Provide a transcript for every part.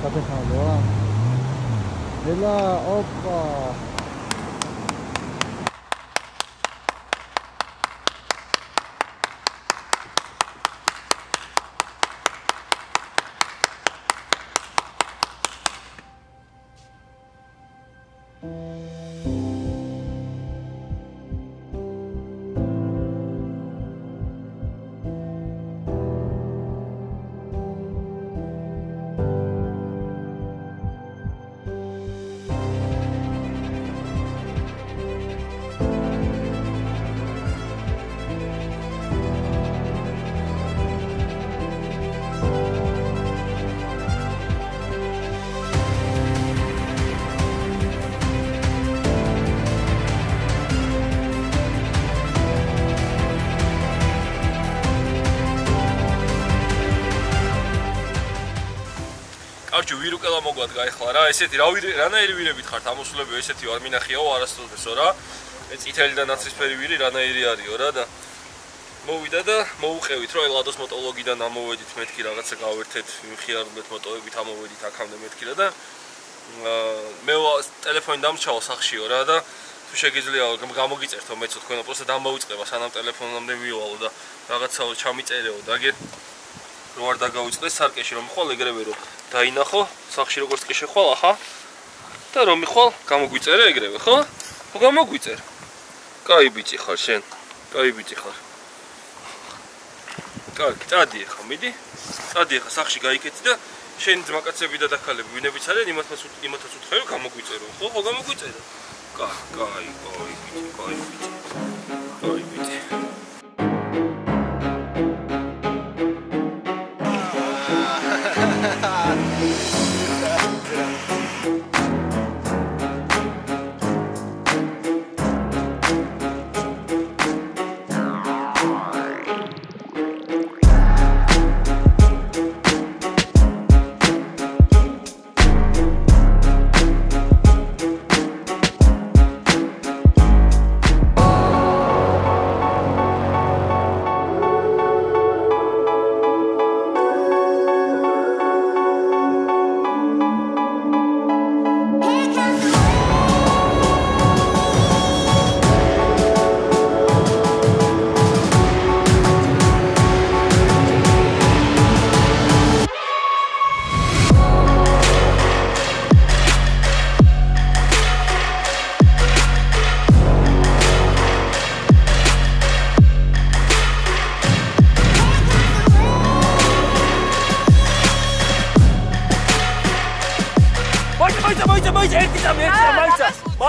საფეხალა. ელა, ოპა. ვირუკელა მოგვადგა ეხლა რა ესეთი რანაირი ვირებით ხართ ამოსულებიო ესეთი არ მინახიაო არასდროსო რა წითელი და ნაცრისფერი ვირი რანაირი არისო რა და მოვიდა და მოუყევით რომ ლადოს მოტოლოგიდან ამოვედით მეთქი რაღაცა გავერთეთ ვიხიარულეთ მოტოებით ამოვედით აქამდე მეთქი და მე ტელეფონი დამრჩავა სახშიო რა და თუ შეგიძლია გამოგიწერთო მეც თქვენ უბრალოდ დამოუწყება სანამ ტელეფონამდე ვივალო და რაღაცაო ჩამიწერეო და რო არ დაგავიწყდეს სარკეში რომ ხვალ ეგრევე რომ დაინახო სახში როგორც კი შეხვალ ახა და რომ მიხვალ გამოგვიწერე ეგრევე ხო? ხო გამოგვიწერ. კაი ბიჭი ხარ შენ. კაი ბიჭი ხარ. კარგი, წადი ახლა მიდი. წადი ახლა სახში გაიქეცი და შენი ძმაკაცები და დაქალები ვინებიც არიან იმათაც უთხე რომ გამოგვიწერო. ხო გამოგვიწერე. კაი ბიჭი. კაი ბიჭი.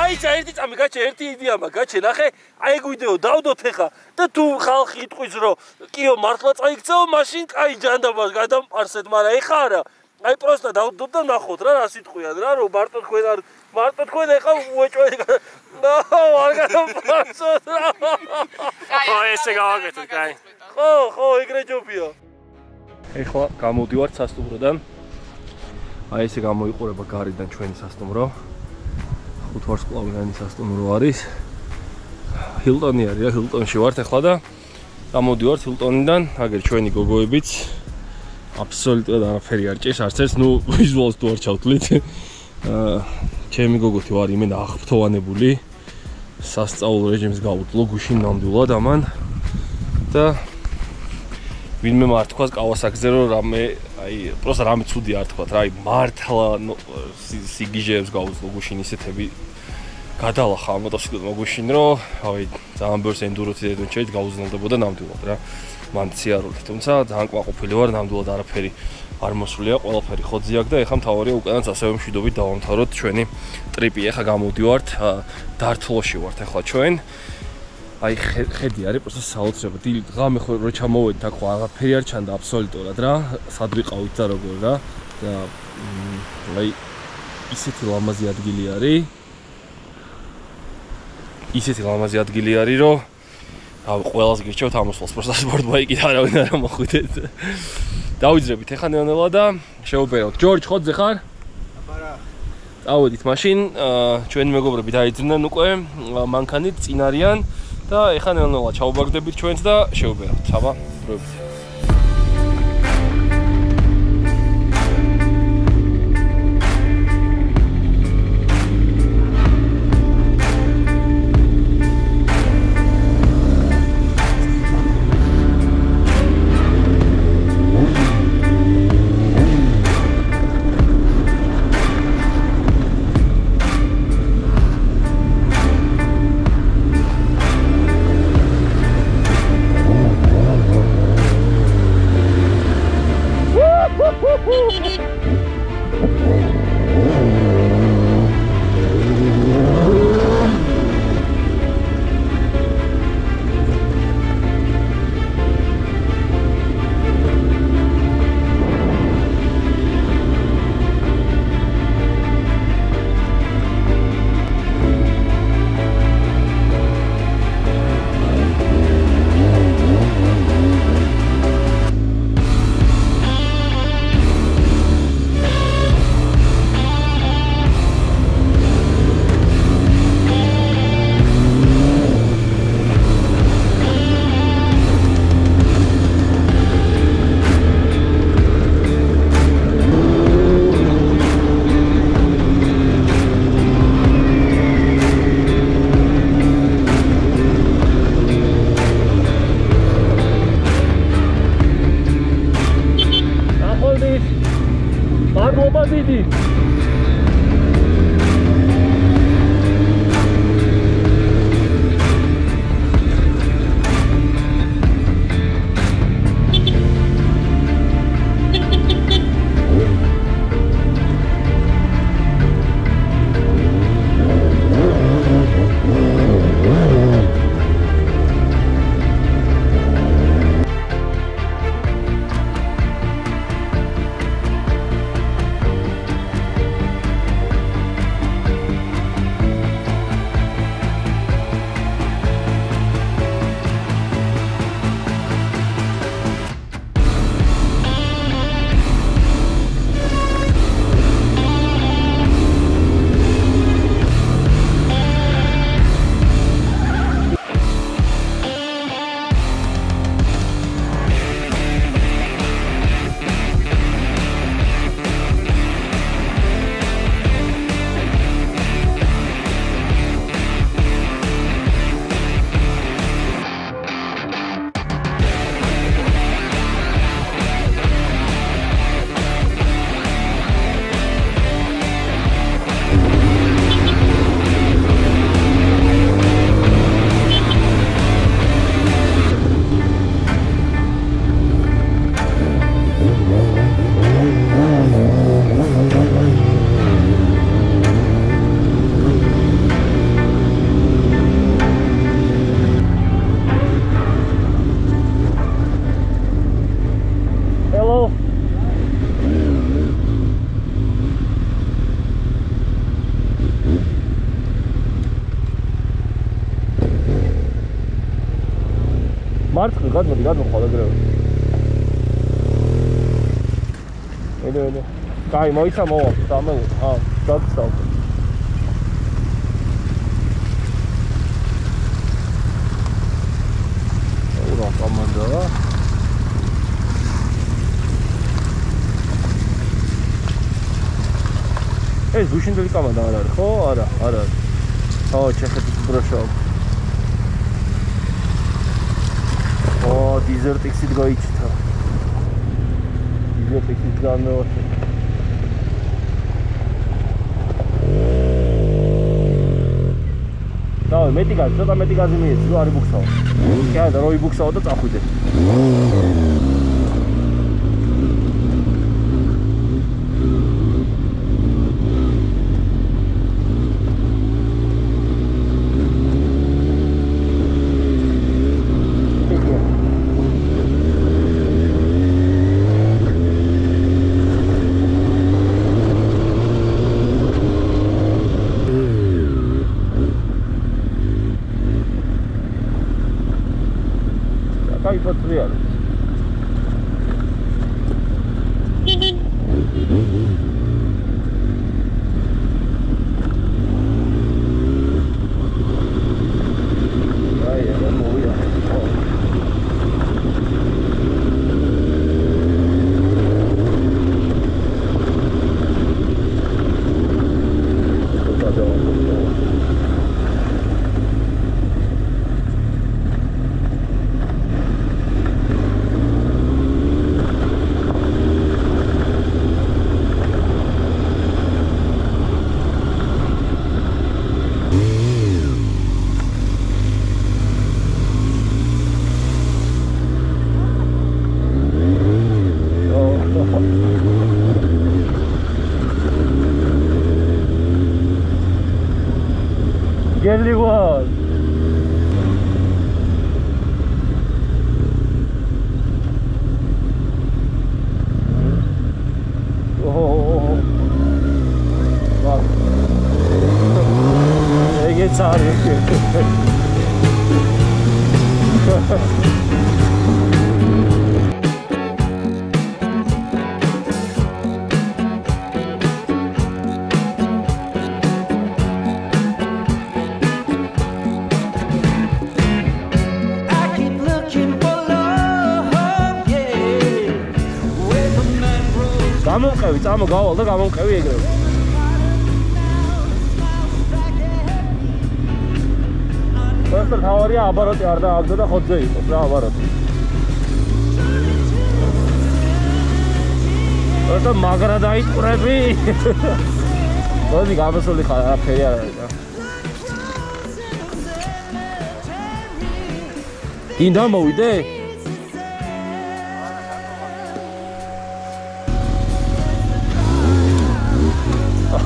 მაიცა ერთი წამი გაჩე ერთი იდეამა გაჩე ნახე აი გვიდეო დავდოთ ეხა და თუ ხალხი იტყვის რომ კიო მართლა წაიქცეო მაშინ კაი ჯანდაბას გადამპარსეთ მაგრამ ეხა არა აი პროსტა დავდოთ და ნახოთ რა სიტყვიან რა რომ მარტო თქვენ ეხა უეჭვეთ არ გადამპარსოთ რა ხო ესე გავაკეთეთ კაი ხო ეგრე ჯობია ეხლა გამოვდივართ სასტუმროდან აი ესე გამოიყურება გარედან ჩვენი სასტუმრო 5 ვარსკვლავიანი სასტუმრო არის ჰილტონი არის რა ჰილტონში ვართ ახლა და გამოვდივართ ჰილტონიდან აგერ ჩვენი გოგოებიც აბსოლუტურად არაფერი არ ჭირს არც ეს ნუ ვიზუალს თუ არ ჩავთვლით ჩემი გოგოთი ვარ იმენ აღფრთოვანებული სასწავლო რეჟიმს გავუძლო გუშინ ნამდვილად ამან და ვინმე მართქვას კავასაკზე რომ რამე აი პროსტა რამე ცუდი არ თქვა რა აი მართლა სიგიჟეებს გავუძლო გუშინ ისეთები გადალახა მოტოციკლი მოგუშინ რომ აი ძალიან ბევრს ენდუროთი დედონ შეიძლება გაუზნელდებოდა ნამდვილად რა მან ციარული თუმცა ძალიან ყვაყოფილი ვარ ნამდვილად არაფერი არ მოსულია ყველაფერი ხოძი აქვს და ეხლა მთავარია უკანაც ასევე მშვიდობით დავამთავროთ ჩვენი ტრიპი ეხლა გამოვდივართ დართლოში ვართ ეხლა ჩვენ აი ხედი არის პროსტა საოცრება დილით ღამე ხო რო ჩამოვედით აქ ხო აღაფერი არ ჩანდა აბსოლუტურად რა სად ვიყავით და როგორ რა და აი ისეთი ლამაზი ადგილი არის რომ ყველას გირჩევთ ამოსვლას პროსტა სპორტბაიკით არავინ არ მოხვიდეთ დავიძრებით ეხლა ნელ-ნელა და შევუბერავთ ჯორჯ ხოძე ხარ? აბარა წავედით მაშინ ჩვენი მეგობრები დაიძრნენ უკვე მანქანით წინ არიან და ეხლა ნელ-ნელა ჩავუბაგდებით ჩვენც და შევუბერავთ აბა დროებით მარცხნივ გადმოდი გადმოხვალ ეგრევე. ელე. კაი, მოიცა მოვა. დამე. გაგცავ. ურა კომანდა. ეს გუშინდელი კომანდა არ არის, ხო? არა. ჩეხეთის ბროშა. Desert exit goichta. Desert exit ganmeote. Da, მეტი გაზი მიეცი, რომ არ იბუქსაო. კი, და რო იბუქსაო და წახვიდე. What's real? Sorry. გამომყევი, წამოgaval და გამომყევი ეგრევე. Просто თავარია აბაროტი არ დააგდო და ხოძე იყოს რა აბაროტი. Просто მაგრა დაიყურები. მოდი გამოსული ხარ, არაფერი არ არის რა. ინდა მოვიდე?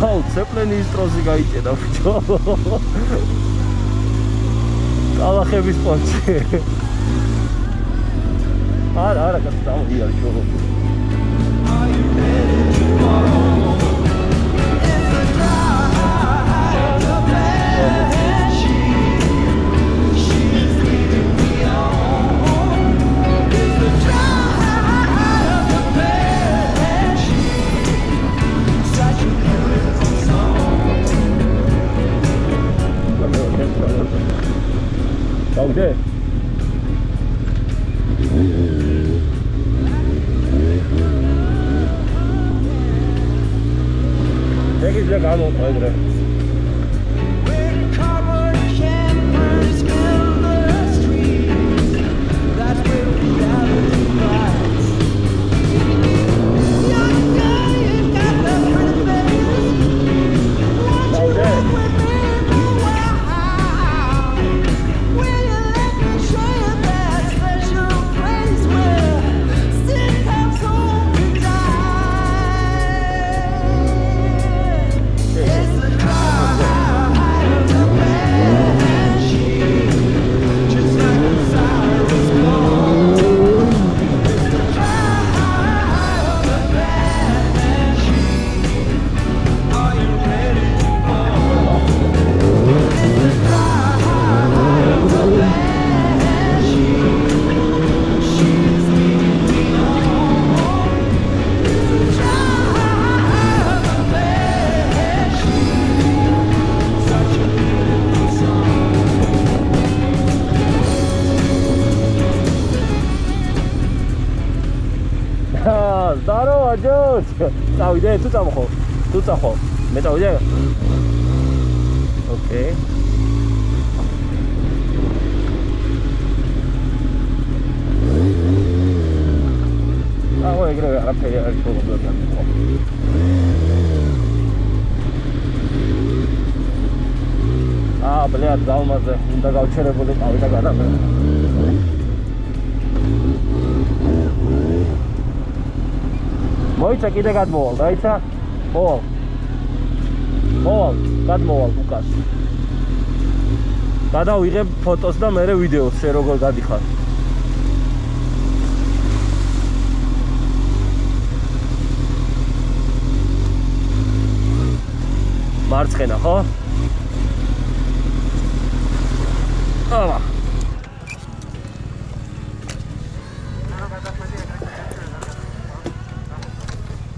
აუ, ცეპლენის დროზე გაიჭედა ბიჭო. კალახების პონჩი. არა, გასწავლია შორო. Okay. Take it back out, Pedro. Здорово, Джордж! Წავიდე, თუ წამოხო. თუ წახო. მე წავიდე. ოკეი. ეგრევე არაფერი არ არის პრობლემა. Блядь, ძალმაზე უნდა გავჩერებულიყავი და გადავედა. მოიცა კიდე გადმოვალ, დაიცა? მოვალ, გადმოვალ უკას. გადავიღებ ფოტოს და მერე ვიდეოს, შენ როგორ გადიხარ. მარცხენა, ხო? აბა.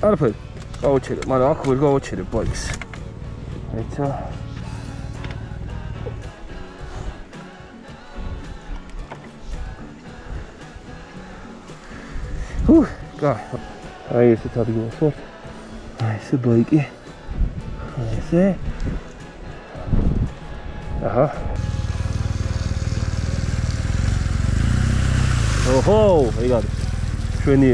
არაფერი, გავაჩერებ, მაგრამ აქ ვერ გავაჩერებ ბაიქს. ეცა. აი ესეთ ადგილას ვარ. აი ესე ბაიკი. ესე. აჰა. ოჰო, ეგარი. ჩვენი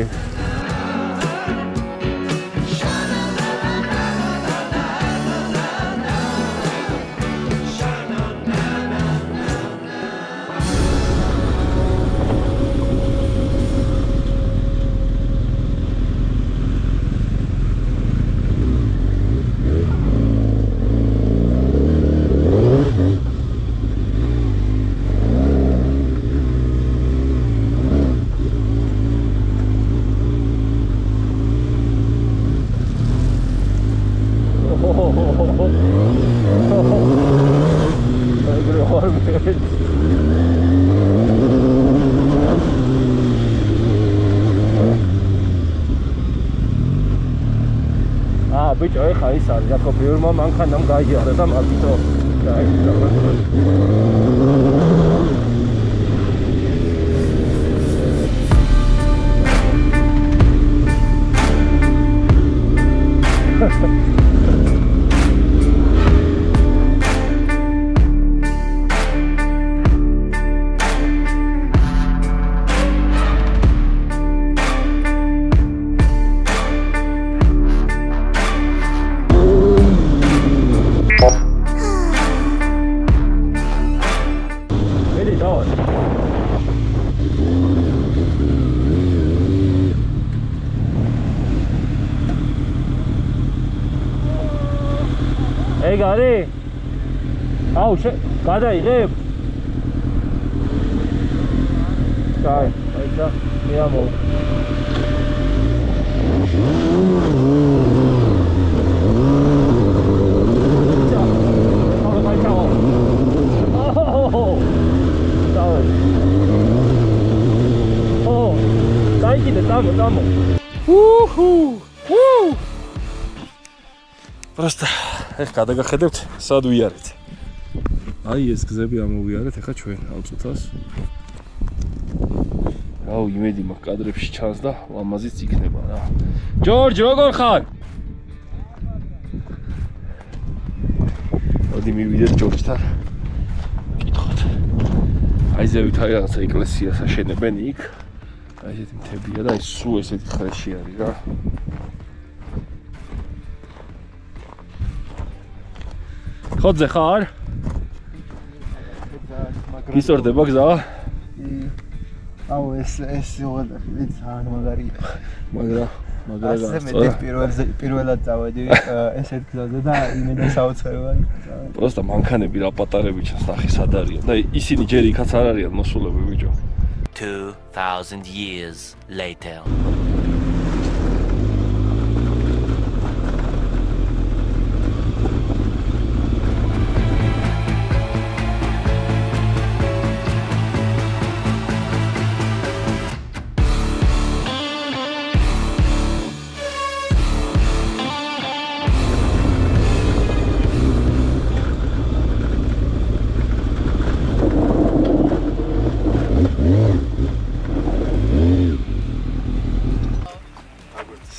ბიჭო, ეხა ის არის, რა თქო, ბევრმა მანქანამ გაიარა და მაგითო ეგ არის? აუ, გადაიღებ? კაი, აიცა, მე ამო. Дамо. Просто ეხ გადაგახედებთ სად ვიარეთ. აი ეს გზები ამოვიარეთ ეხა ჩვენ ალწუთას. აუ იმედი მაქვს კადრებში ჩანს და ლამაზიც იქნება რა. ჯორჯ როგორ ხარ? მოდი მივიდეთ ჯორჯთან. კითხოთ. აი ზევით არის რაღაცა ეკლესიას აშენებენ იქ. აი ესეთი მთებია და ის სულ ესეთი ხრეში არის რა. ხოძე ხარ? გისორდება გზა? აუ ეს უღად ვიც არ მაგარია. მაგრამ ასე მე პირველად წავედი ესეთ გზაზე და იმედი საოცრებად. პროსტა მანქანები რა პატარები ჩანს ნახე სად არიან და ისინი ჯერ იქაც არ არიან მოსულები ბიჭო. 2000 years later.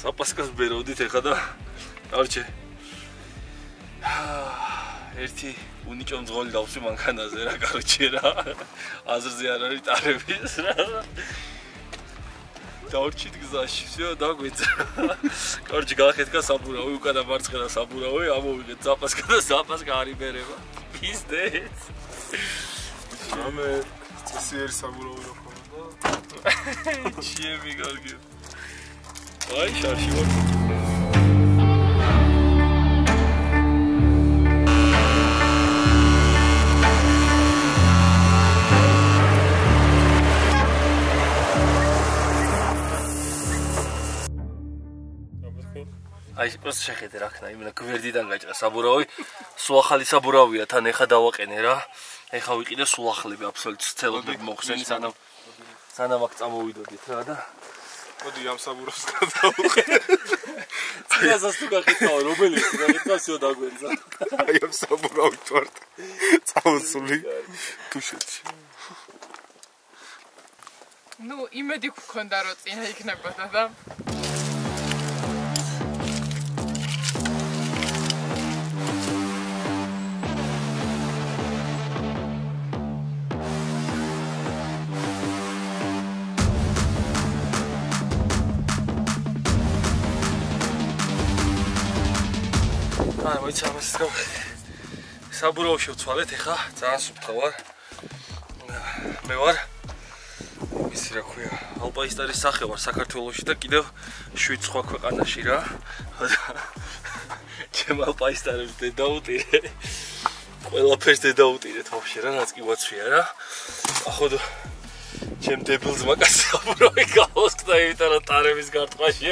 Sapaskas berodit ეხა და არჩე. ერთი უნიჭო მძღოლი დავსვი მანქანაზე რა, კაროჩე რა. აზრზე არ არის ტარების რა. დავრჩით გზაში, всё, დაგვეცა. კაროჩე გაახეთქა საბურავი, უკანა მარცხენა საბურავი, ამოვიღეთ საპასკა და საპასკა არ იბერება. პიზდეთ. ამე წესიერი საბურავი რა ხომ და ჩიები კარგი. აი შარში ვარ. აი პროს შეხედე რა ხნა, იმენა გვერდიდან გაჭრა საბურავი, სულ ახალი საბურავია, თან ეხა დავაყენე რა. ეხა ვიყიდე სულ ახლები აბსოლუტურად ცელობები მოხსენი სანამ აქ წამოვიდოდით რა და მოდი ამ საბურავს გადავუყენე. წინასას თუ გახეთქაო რომელი გახეთქა всё დაგვენზა. აი ამ საბურავით ვარ. წავსული თუშეთში. ნუ იმედი გქონდა რომ წინა იქნებოდა და აი მოიცა ამას გავ საბურავში ვცვალეთ ეხა ძალიან სუფთა ვარ მე ვარ ისი რა ქვია ალპაისტარის სახე ვარ საქართველოში და კიდევ 7 სხვა ქვეყანაში რა ჩემ ალპაისტარებს დედაუტირე ყველაფერს დედაუტირეთ ვაფშე რა რაც კი ვაცვია რა ახოდ ჩემ დებილს მაგას საბურავი გავოსკდა იმიტომ რომ ტარების გარტყვაში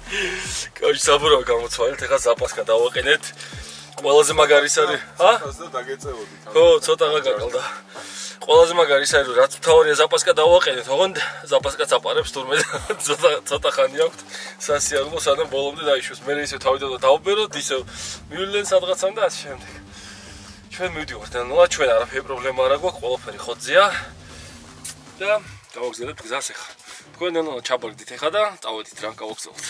კაი საბურავი გამოცვალეთ ეხა ზაპასკა დავაყენეთ ყველაზე მაგარი არის ჰა? და დაგეწევოდით. ხო, ცოტა გაკალდა. ყველაზე მაგარი ისაა რომ რაც მთავარია ზაპასკა დავაყენეთ, ოღონდ ზაპასკაც აპარებს თურმე ცოტა ხანი აქვს სასიარულო სანამ ბოლომდე დაიშვეს. მე ისე თავიდან დავბეროთ, ისე მივლენ სადღაცამ და ასე შემდეგ. ჩვენ მივდივართ და ნუ ჩვენ არაფერი პრობლემა არ აქვს, ყველაფერი ხოძეა და გავაგზავნებთ გზას ახლა. თქვენ ჩაბარგდით ახლა და წავედით რა გავაგზავნოთ.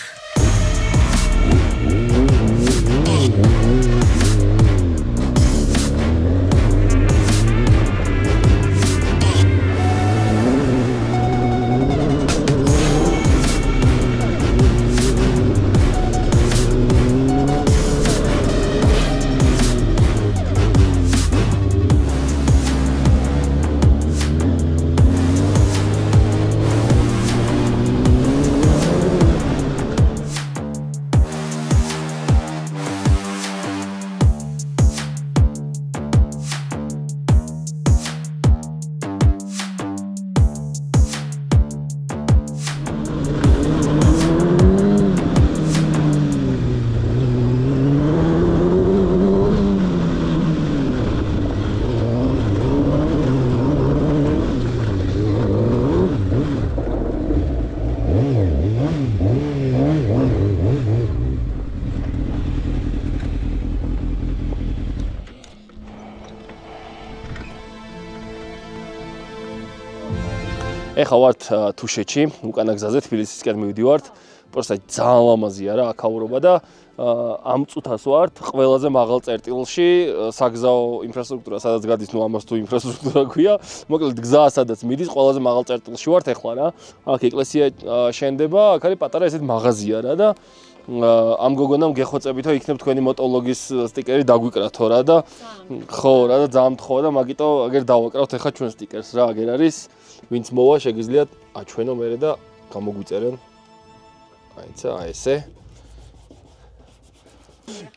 ეხლა ვართ თუშეთში, უკანა გზაზე თბილისისკენ მივდივართ. პროსტა ძალიან ლამაზია რა აქაურობა და ამ წუთას ვართ ყველაზე მაღალ წერტილში, საგზაო ინფრასტრუქტურა სადაც გადის, ნუ ამას თუ ინფრასტრუქტურა ქვია. მოკლედ გზა სადაც მიდის, ყველაზე მაღალ წერტილში ვართ ეხლა რა. აქ ეკლესია შენდება, აქ არის პატარა ესეთ მაღაზია რა და ამ გოგონამ გეხოცებითო იქნებ თქვენი მოტოლოგის სტიკერი დაგვიკრათო რა და ხო რა და ძალიან მთხოვა და მაგიტო აგერ დავაკრავთ ეხლა ჩვენ სტიკერს რა აგერ არის ვინც მოვა შეგიძლიათ აჩვენო მერე და გამოგვიწერენ აიცა აი ესე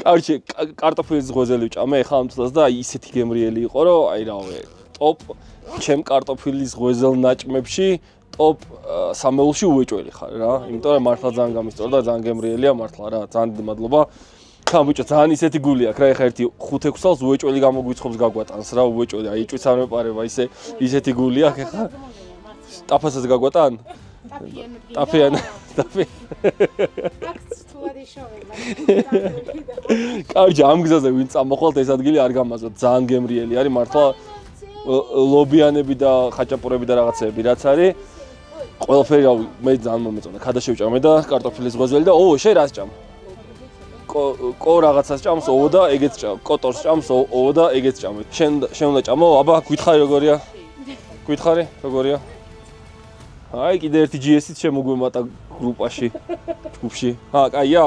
კარჩე კარტოფილის ღოზელი ვჭამე ეხლა ამ წელს და ისეთი გემრიელი იყო რომ აი რავე ტოპ ჩემ კარტოფილის ღოზელ ნაჭმებში ტოპ სამეულში უეჭველი ხარ რა იმიტომ რომ მართლა ძალიან გამისწორდა და ძალიან გემრიელია მართლა რა ძალიან დიდი მადლობა ხამბუჭო ძალიან ისეთი გული აქვს რა ეხა ერთი 5-6 წელს უეჭველი გამოგვიცხობს გაგვატანს რა უეჭველი აი ჭვიც არ მეპარება ისეთი გული აქვს ეხა ტაფასაც გაგვატან ტაფიან კარჯა ამ გზაზე ვინ წამოხვალთ ეს ადგილი არ გამაზოთ ძალიან გემრიელი არის მართლა ლობიანები და ხაჭაპურები და რაღაცეები რაც არის ყველაფერი რავი მე ძალიან მომეწონა ქადა შევჭამე და კარტოფილის ღოზელი და შენ რას ჭამ კო რაღაცას ჭამს ო და ეგეც ჭამ კოტორს ჭამს ო და ეგეც ჭამე შენ უნდა ჭამო აბა გითხარი როგორია გითხარი როგორია აი კიდე ერთი GS-ით შემოგვემატა გრუპაში ჯგუფში კაია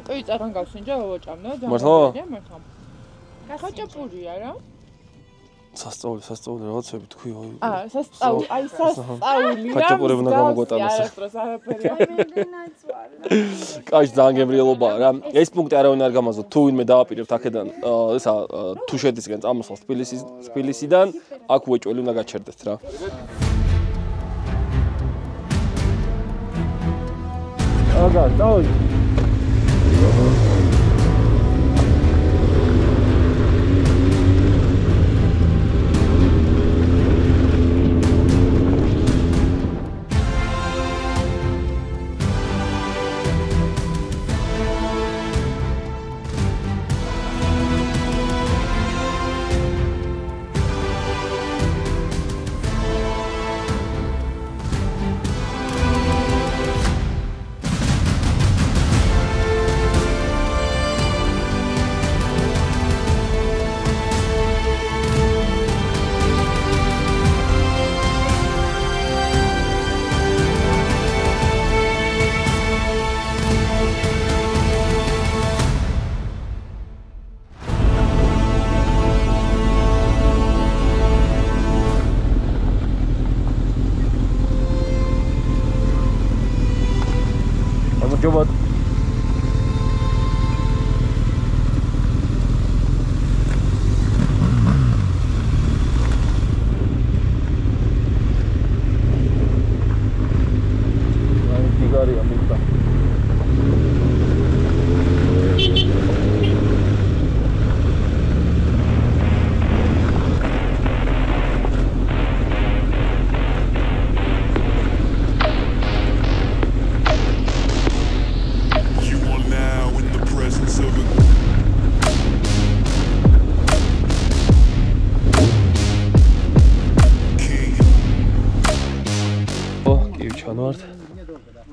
კი წარან გავსინჯა ვაჭამნა და მართლა ხაჭაპურია რა სასწაული რაღაცები თქვი სასწაული აი სასწაული ხაჭაპურები უნდა გამოგვატანოს არასდროს არაფერია კაი ძალიან გემრიელობაა რა ეს პუნქტი არავინ არ გამაზოთ თუ ვინმე დააპირებთ აქედან ესა თუშეთისკენ წამოსვლას თბილისიდან აქ უეჭველი უნდა გაჩერდეთ რა აგა დაი Coba tiga hari ambil kita.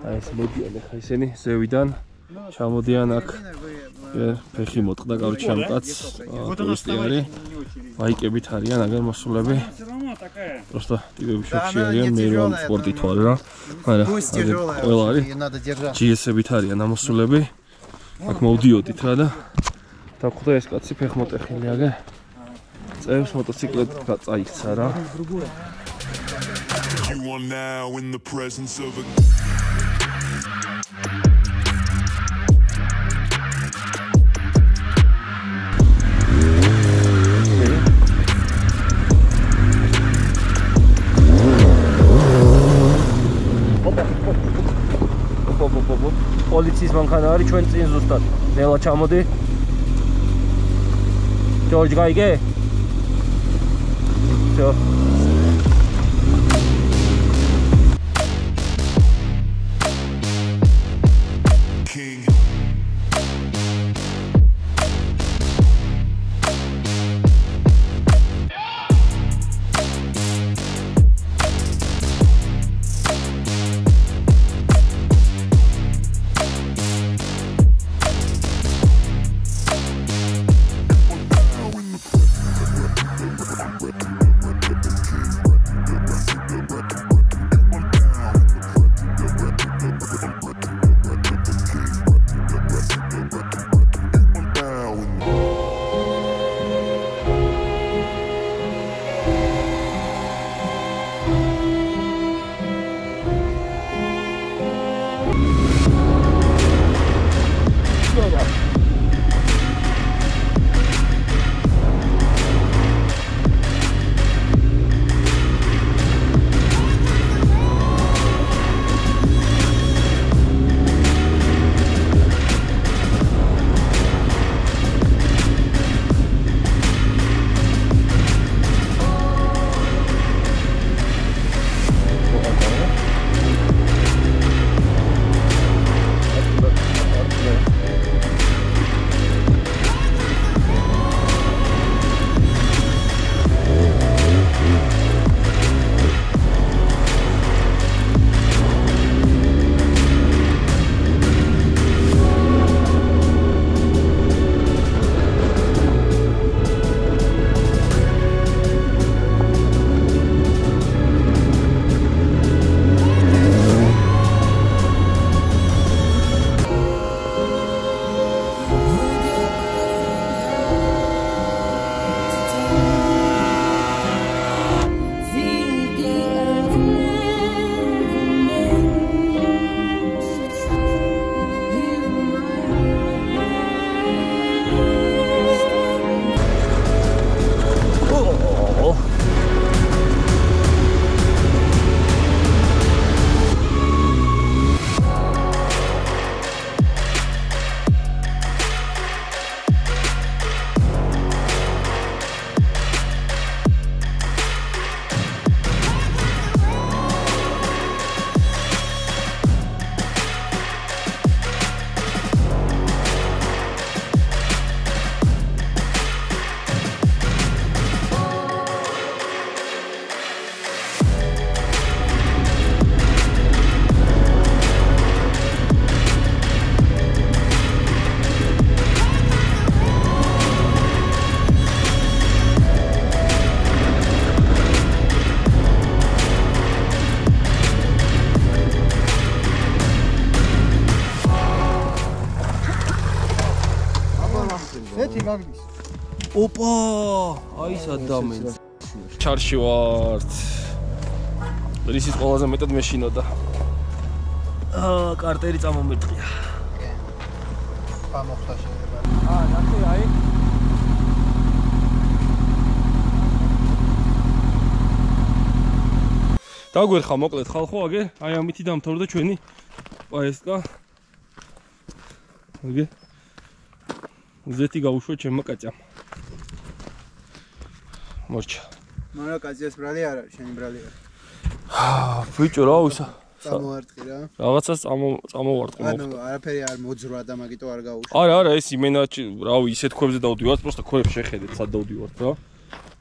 აი ეს მოდიან ახლა ისინი ზევიდან ჩამოდიან აქ ფეხი მოტყდა კავშირი ამ კაცს ტურისტი არის ბაიკებით არიან აგერ მოსულები просто ტიპები შოქში არიან მე რომ სპორტით ვარ რა არა ყველა არის GS-ებით არიან ამოსულები აქ მოვდიოდით რა და დაგვხვდა ეს კაცი ფეხმოტეხილი აგერ წევს მოტოციკლით წაიქცა რა You are now in the presence of a პოლიციის მანქანა არის ჩვენ წინ ზუსტად. ნელა ჩამოდი. ჯორჯ გაიგე? всё. king. ოპა, აი სადამენ. ჩარში ვართ. რისის ყველაზე მეტად მეშინოდა. კარტერი წამომერტყია. გამოხდა შეიძლება. ნახე აი. დაგვერხა მოკლედ ხალხო აგე, აი ამითი დამთავრდა ჩვენი პაესკა. აგე. ზეთი გაუშვა ჩემმა კაცამ. მოჩა. მარა კაცის ბრალი არ არის, შენი ბრალი არის. ბიჭო რა ვისა? წამოვარტყი რა. რაღაცას წამოვარტყი. ანუ არაფერი არ მოძრვა და მაგიტო არ გაუშვა. არა, ეს იმენა რავი, ისეთ ქვებზე დავდივართ, просто ქვებს შეხედეთ, სად დავდივართ რა.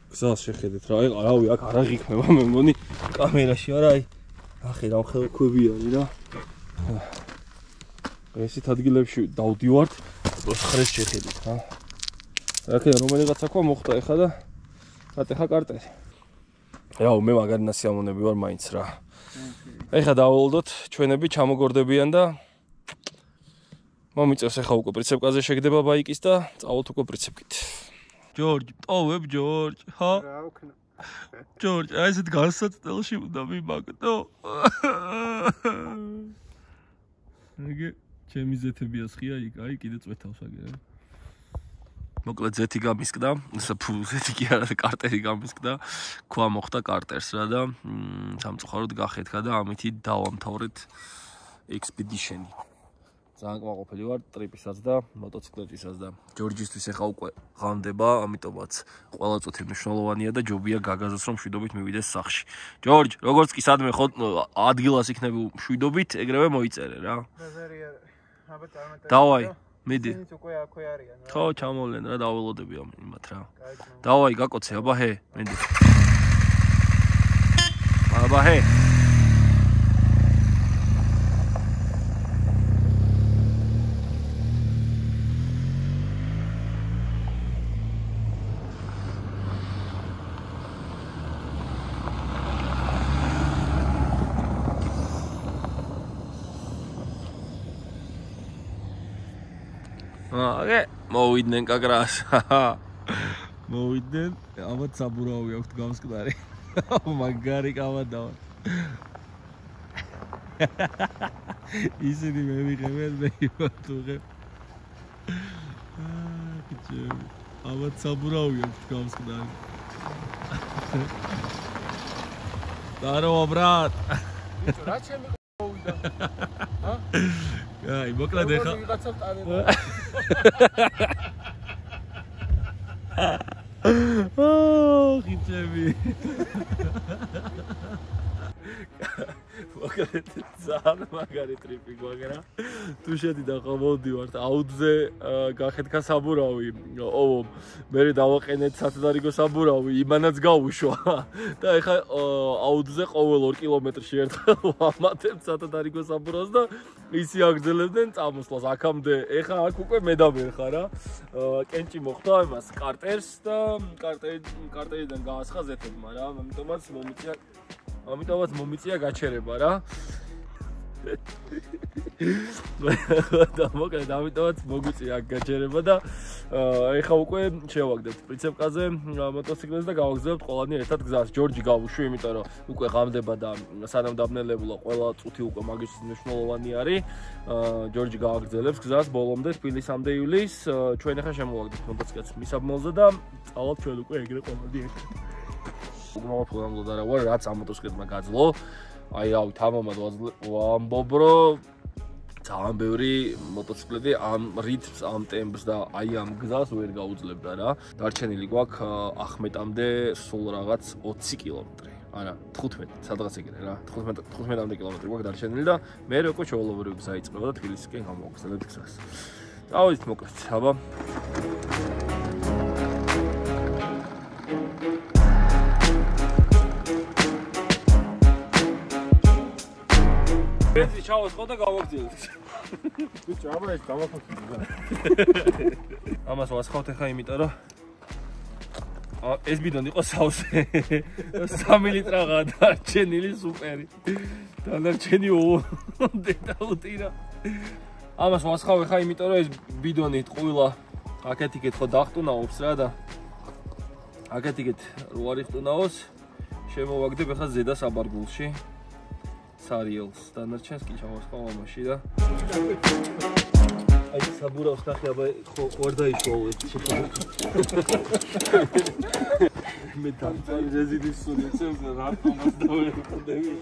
გზას შეხედეთ რა, რავი, აქ არ აღიქმება, მე მგონი კამერაში არა, აი. ნახე რა, ხელ ქვები არის რა. ესეთ ადგილებში დავდივართ, ხრეს შეხედით, რა. აქედან რომელიღაცა ყვა მოხდა ეხა და გატეხა კარტერი. რაო, მე მაგარი ნასიამონები ვარ მაინც რა. ეხა დავალოდოთ, ჩვენები ჩამოგორდებიან და მომიწევს ეხა უკვე პრიცეპკაზე შეგდება ბაიკის და წავალთ უკვე პრიცეპკით. ჯორჯ, ტოვებ ჯორჯ, ჰა? რა ვქნა? ჯორჯ, აი ესეთ განსაცდელში უნდა მიმაგდო. ეგე ჩემი ზეთებია სხია იქ, აი კიდე წვეთავს აგერ. მოკლედ ზეთი გამისკდა, ზეთი კი არა, კარტერი გამისკდა, ქვა მოხდა კარტერს რა და სამწუხაროდ გახეთქა და ამითი დავამთავრეთ ექსპედიშენი. ძალიან კმაყოფილი ვარ ტრიპისაც და მოტოციკლეტისაც და ჯორჯისთვის ეხა უკვე ღამდება, ამიტომაც ყველა წუთი მნიშვნელოვანია და ჯობია გაგაზოს რომ მშვიდობით მივიდეს სახლში. ჯორჯ, როგორც კი სადმე ხო ადგილას იქნები მშვიდობით, ეგრევე მოიწერე რა. დავაი, მიდი. ხო, ჩამოვლენ რა, დაველოდები ამათ რა. დავაი, გაკოცე, აბა ჰე, მიდი. აბა ჰე. Okay, მოვიდნენ კაკრას. მოვიდნენ, ამათ საბურავი აქვს გამსკდარი. მაგარი კავა დავა. ისინი მე ვიღებენ, მე ვატუღებ. კიჩები. ამათ საბურავი აქვს გამსკდარი. დარო ბრატ. ბიჭო, რა ჩემი მოვიდა? ჰა? აი, მოკლედ ეხა. ხიჩები. მოკლედ ძალიან მაგარი ტრიპი გვაგერა. თუ შედიდა ხო მოვდივართ აუდზე გახეთქა საბურავი. ო, მე დავაყენეთ სათადარიგო საბურავი, იმანაც გავუშვა. და ეხა აუდზე ყოველ 2 კილომეტრში ერთხელ ვამატებთ სათადარიგო საბურავს და ისი აგრძელებდნენ წამოსვლას აქამდე. ეხა აქ უკვე მე და მე ხარ რა. კენჭი მოხდა იმას კარტერს და კარტერიდან გაასხა ზეთებმა რა. ამიტომაც მომიწია გაჩერება რა. და მოკლედ ამიტომაც მოგვიწია გაჩერება და ეხა უკვე შევაგდებთ პრიცეპკაზე მოტოციკლებს და გავაგზავნებთ ყველანი ერთად გზას. ჯორჯი გავუშვი, იმიტომ რომ უკვე ღამდება და სანამ დაბნელებულა ყველა წუთი უკვე მაგისთვის მნიშვნელოვანი არის. ჯორჯი გააგრძელებს გზას ბოლომდე თბილისამდე ივლის. ჩვენ ეხა შემოვაგდებთ მოტოციკლებს მისაბმელზე და წავალთ ჩვენ უკვე ეგრე ყველანი ერთად. მოგმოყოლამდე და რა ვარ რაც ამ მოტოციკლეთმა გაძლო. აი რავი თამამად ვამბობ რომ ძალიან ბევრი მოტოციკლები ამ რიტმს, ამ ტემპს და აი ამ გზას ვერ გაუძლებდა რა. დარჩენილი გვაქვს ახმეტამდე სულ რაღაც 20 კილომეტრი. არა, 15, სადღაც ეგრე რა. 15-მდე კილომეტრი გვაქვს დარჩენილი და მე უკვე ჩვეულებრივი გზა იწყება და თბილისისკენ გამოვაგზავნებთ გზას. წავედით მოკლედ, აბა. ბენზი ჩავასხო და გავაგზავნეთ. ბიჭო, აბა ეს დავაფასე. ამას ვასხავთ ახლა იმიტომ რომ ეს ბიდონი იყო სავსე. 3 ლიტრაღაა დარჩენილი სუპერი. დანარჩენი დეტალუტირა. ამას ვასხავ ახლა იმიტომ რომ ეს ბიდონი ტყუილა აკეთიკეთ ხო დახტუნაობს რა და აკეთიკეთ რო არ იხტუნაოს შემოვაგდებ ახლა ზედა საბარგულში. სარიელს დანარჩენს კი ჩავასხავ ამაში და აი საბურავს ნახე აბა ხო არ დაიშოვე მე დამწარი რეზიდის სულიცებს რა თომას დავერხდები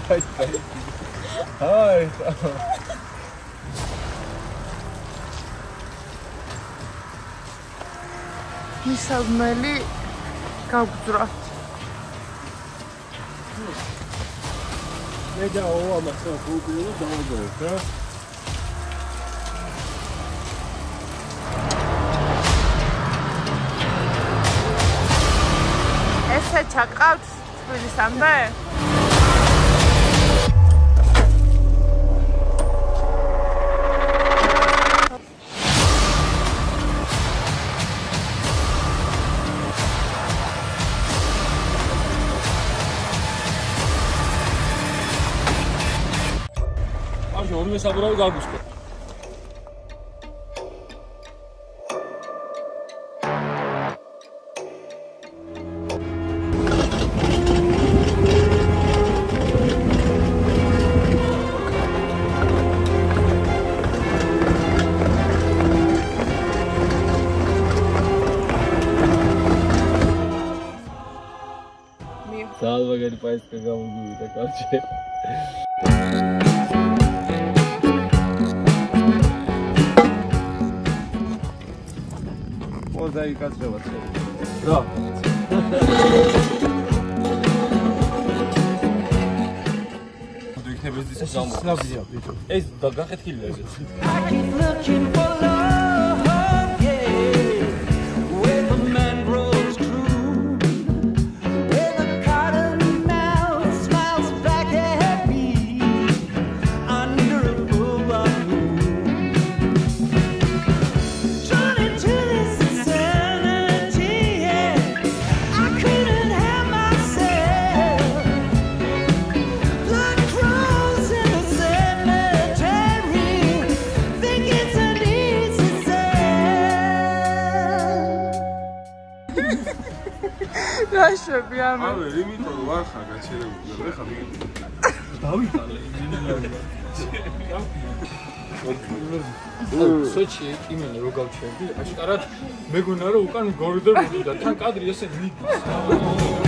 აი მისალმელი გაგძრა. მე და ამას უყურებ და დავაგებ, რა? ესე ჩაყავთ თბილისამდე? არჩი ორივე საბურავი გაგუსკო. Salvagari paisca gamuguvida karche. Ozai kacreva ცხელი. რა. თუ იქნება ეს დისკი გამო. სლაბია, ბიჭო. ეს გახეთქილია ესეც. რაშები ამ ავე იმიტომ ვარ ხარ გაჩერებული და ხა მიგე დავიტალე სოჩი იმენ რო გავჩერდი აშკარად მეგონა რომ უკან გორდო მიდოდა თან კადრი ესე მიდის